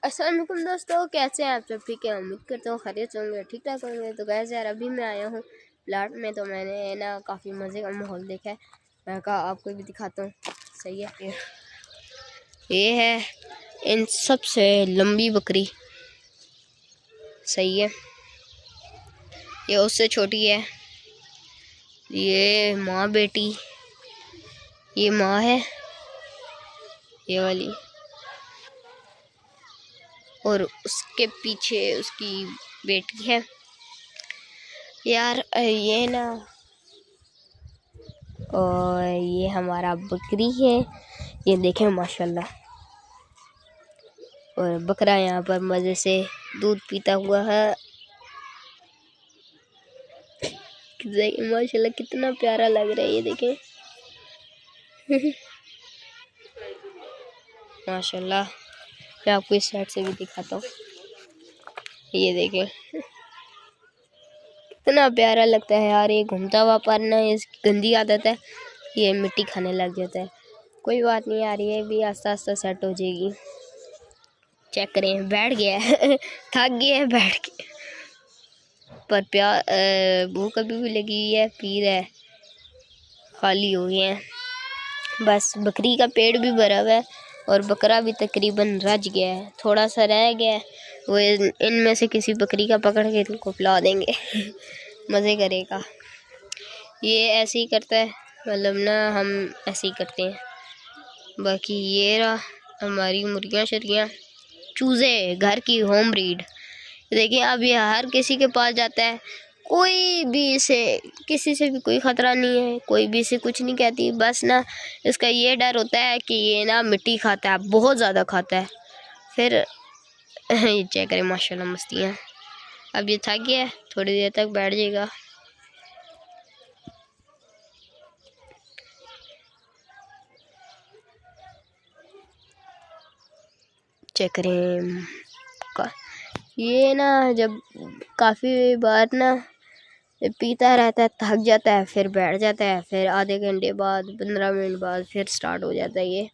अस्सलाम वालेकुम दोस्तों, कैसे हैं आप सब? ठीक है, उम्मीद करता हूँ खैरियत से होंगे, ठीक ठाक होंगे। तो गैस यार अभी मैं आया हूँ प्लाट में, तो मैंने ना काफ़ी मज़े का माहौल देखा है। मैं कहा आपको भी दिखाता हूँ। सही है, ये है इन सबसे लंबी बकरी। सही है, ये उससे छोटी है। ये माँ बेटी, ये माँ है ये वाली, और उसके पीछे उसकी बेटी है। यार ये ना, और ये हमारा बकरी है, ये देखें माशाल्लाह। और बकरा यहाँ पर मज़े से दूध पीता हुआ है। माशाल्लाह कितना प्यारा लग रहा है, ये देखें। माशाल्लाह, मैं आपको इस साइड से भी दिखाता हूँ। ये देखें कितना प्यारा लगता है यार। ये घूमता हुआ पर ना, इसकी गंदी आदत है, ये मिट्टी खाने लग जाता है। कोई बात नहीं यार, ये भी आस्ता आस्ता सेट हो जाएगी। चेक करें, बैठ गया है। थक गया है बैठ के, पर भूख अभी भी लगी हुई है, पी रहा है। खाली हो गए हैं, बस बकरी का पेट भी भरा हुआ है और बकरा भी तकरीबन रज गया है। थोड़ा सा रह गया है, वो इनमें से किसी बकरी का पकड़ के इनको पिला देंगे। मज़े करेगा। ये ऐसे ही करता है, मतलब ना हम ऐसे ही करते हैं। बाकी ये रहा हमारी मुर्गियाँ शर्गियाँ, चूज़े, घर की होम ब्रीड। देखिए अब ये हर किसी के पास जाता है, कोई भी इसे, किसी से भी कोई ख़तरा नहीं है, कोई भी इसे कुछ नहीं कहती। बस ना इसका ये डर होता है कि ये ना मिट्टी खाता है, बहुत ज़्यादा खाता है। फिर ये चेक करें माशाल्लाह मस्तियाँ। अब ये थक गया है, थोड़ी देर तक बैठ जाएगा। चेक करें ये ना, जब काफ़ी बार ना पीता रहता है, थक जाता है, फिर बैठ जाता है, फिर आधे घंटे बाद 15 मिनट बाद फिर स्टार्ट हो जाता है ये।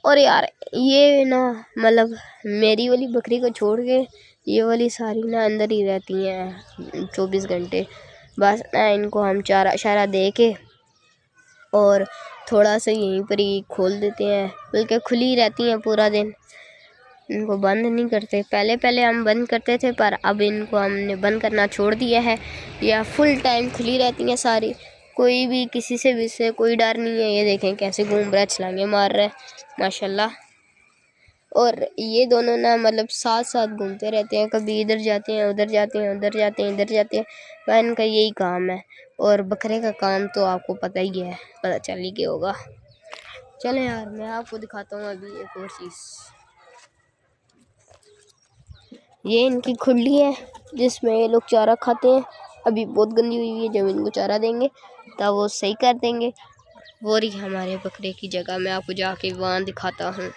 और यार ये ना, मतलब मेरी वाली बकरी को छोड़ के ये वाली सारी ना अंदर ही रहती हैं 24 घंटे। बस ना इनको हम चारा शारा दे के और थोड़ा सा यहीं पर ही खोल देते हैं, बल्कि खुली रहती हैं पूरा दिन, इनको बंद नहीं करते। पहले पहले हम बंद करते थे, पर अब इनको हमने बंद करना छोड़ दिया है। या फुल टाइम खुली रहती हैं सारी, कोई भी किसी से भी से कोई डर नहीं है। ये देखें कैसे घूम रहा है, छलांगे मार रहा है माशाल्लाह। और ये दोनों ना मतलब साथ साथ घूमते रहते हैं, कभी इधर जाते हैं, उधर जाते हैं, उधर जाते हैं, इधर जाते हैं। वह इनका यही काम है। और बकरे का काम तो आपको पता ही है, पता चल ही गया होगा। चलें यार, मैं आपको दिखाता हूँ अभी एक और चीज़। ये इनकी खुली है जिसमें ये लोग चारा खाते हैं। अभी बहुत गंदी हुई है, जब इनको चारा देंगे तब वो सही कर देंगे। वो रही हमारे बकरे की जगह, मैं आपको जाके वहाँ दिखाता हूँ।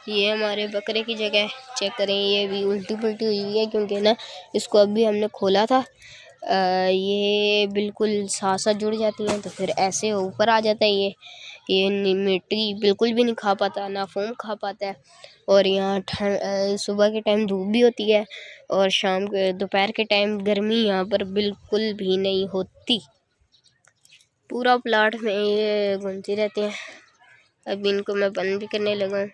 ये हमारे बकरे की जगह है, चेक करें। ये भी उल्टी पुल्टी हुई है क्योंकि ना इसको अभी हमने खोला था। ये बिल्कुल साथ साथ जुड़ जाती हैं, तो फिर ऐसे ऊपर आ जाता है। ये मिट्टी बिल्कुल भी नहीं खा पाता, ना फोम खा पाता है। और यहाँ सुबह के टाइम धूप भी होती है और शाम के दोपहर के टाइम गर्मी यहाँ पर बिल्कुल भी नहीं होती। पूरा प्लाट में ये घूमती रहते हैं। अभी इनको मैं बंद भी करने लगा हूँ।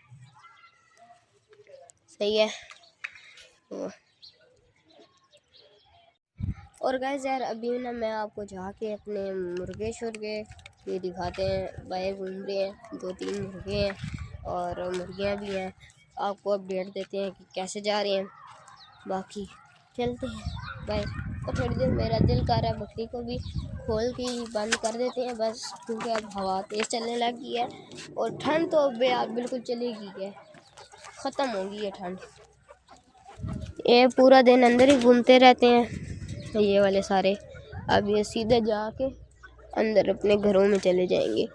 सही है। और गाइस यार अभी ना मैं आपको जाके अपने मुर्गे शुर्गे ये दिखाते हैं। बाहर घूम रहे हैं, 2-3 मुर्गे हैं और मुर्गियाँ भी हैं। आपको अपडेट देते हैं कि कैसे जा रहे हैं। बाकी चलते हैं बाय। और थोड़ी देर मेरा दिल कर रहा है बकरी को भी खोल के ही बंद कर देते हैं बस, क्योंकि अब हवा तेज़ चलने लगी है और ठंड तो अब बिल्कुल चलेगी है, ख़त्म होगी ये ठंड। ये पूरा दिन अंदर ही घूमते रहते हैं ये वाले सारे। अब ये सीधे जाके अंदर अपने घरों में चले जाएंगे।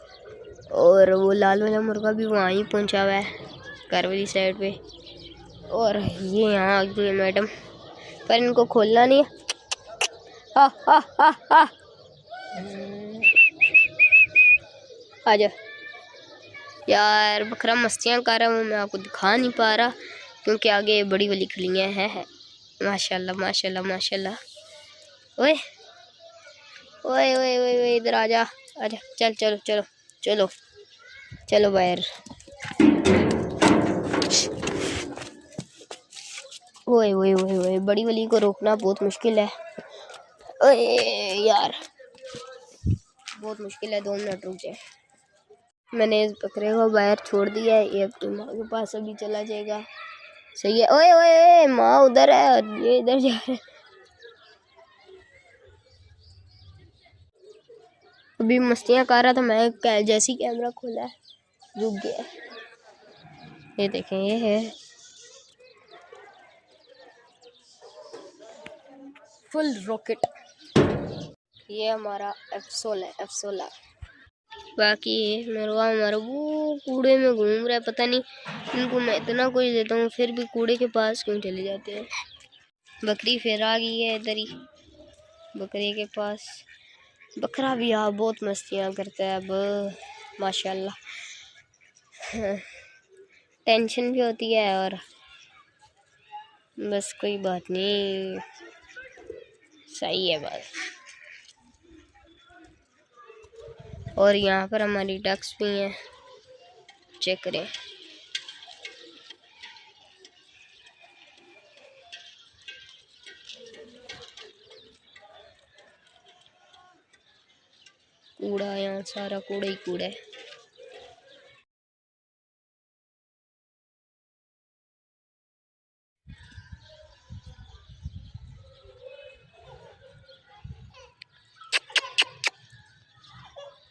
और वो लाल वाला मुर्गा भी वहाँ ही पहुँचा हुआ है, घर वाली साइड पे। और ये यहाँ आ गई है मैडम, पर इनको खोलना नहीं है। आ जा यार, बकरा मस्तियाँ कर रहा हूँ, मैं आपको दिखा नहीं पा रहा। क्योंकि आगे बड़ी वाली खलियाँ हैं। माशाल्लाह माशाल्लाह माशाल्लाह। ओए ओए ओए ओए ओए, इधर आजा आजा, चल चलो चलो चलो चलो बाहर। ओए ओए ओए ओए, बड़ी वाली को रोकना बहुत मुश्किल है। ओए यार बहुत मुश्किल है, 2 मिनट रुक जाए। मैंने इस बकरे को बाहर छोड़ दिया है, ये अपनी माँ के पास अभी चला जाएगा। सही है। ओए ओए ओए, माँ उधर है और ये इधर जा रहा है। अभी मस्तियाँ कर रहा था मैं, जैसे ही कैमरा खोला है रुक गया। ये देखें, ये है फुल रॉकेट। ये हमारा F16 है, F16। बाकी मेरा हमारा वो कूड़े में घूम रहा है, पता नहीं इनको मैं इतना कुछ देता हूँ फिर भी कूड़े के पास क्यों चले जाते हैं। बकरी फिर आ गई है इधर ही बकरी के पास। बकरा भी यहाँ बहुत मस्तियाँ करता है अब माशाल्लाह। टेंशन भी होती है और बस कोई बात नहीं, सही है बस। और यहाँ पर हमारी डक्स भी हैं, चेक करें। कूड़ा यहाँ सारा कूड़ा ही कूड़ा है।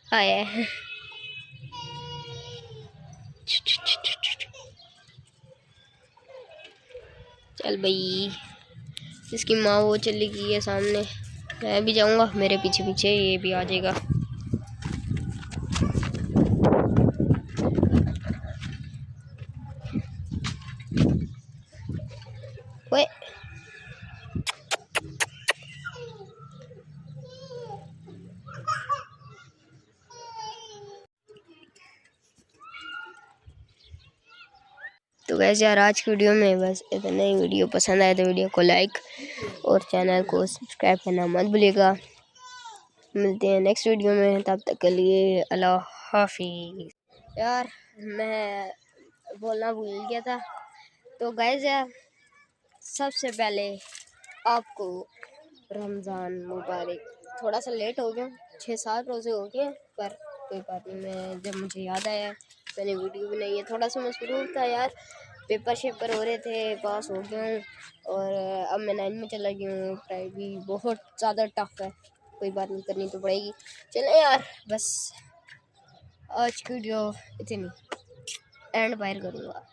आया है चल भाई, इसकी माँ वो चली गई है सामने, मैं भी जाऊंगा, मेरे पीछे पीछे ये भी आ जाएगा। ओए तो वैसे यार आज की वीडियो में बस इतना ही। वीडियो पसंद आए तो वीडियो को लाइक और चैनल को सब्सक्राइब करना मत भूलिएगा। मिलते हैं नेक्स्ट वीडियो में, तब तक के लिए अल्लाह हाफिज़। यार मैं बोलना भूल गया था, तो गाइस यार सबसे पहले आपको रमज़ान मुबारक। थोड़ा सा लेट हो गया, 6-7 रोज़े हो गए, पर कोई बात नहीं। मैं जब मुझे याद आया मैंने वीडियो बनाई है। थोड़ा सा मसरूफ़ था यार, पेपर शेपर हो रहे थे, पास हो गया हूँ और अब मैं 9 में चला गया हूँ। पढ़ाई भी बहुत ज़्यादा टफ है, कोई बात नहीं, करनी तो पड़ेगी। चले यार, बस आज की वीडियो इतनी एंड बाहर करूँगा।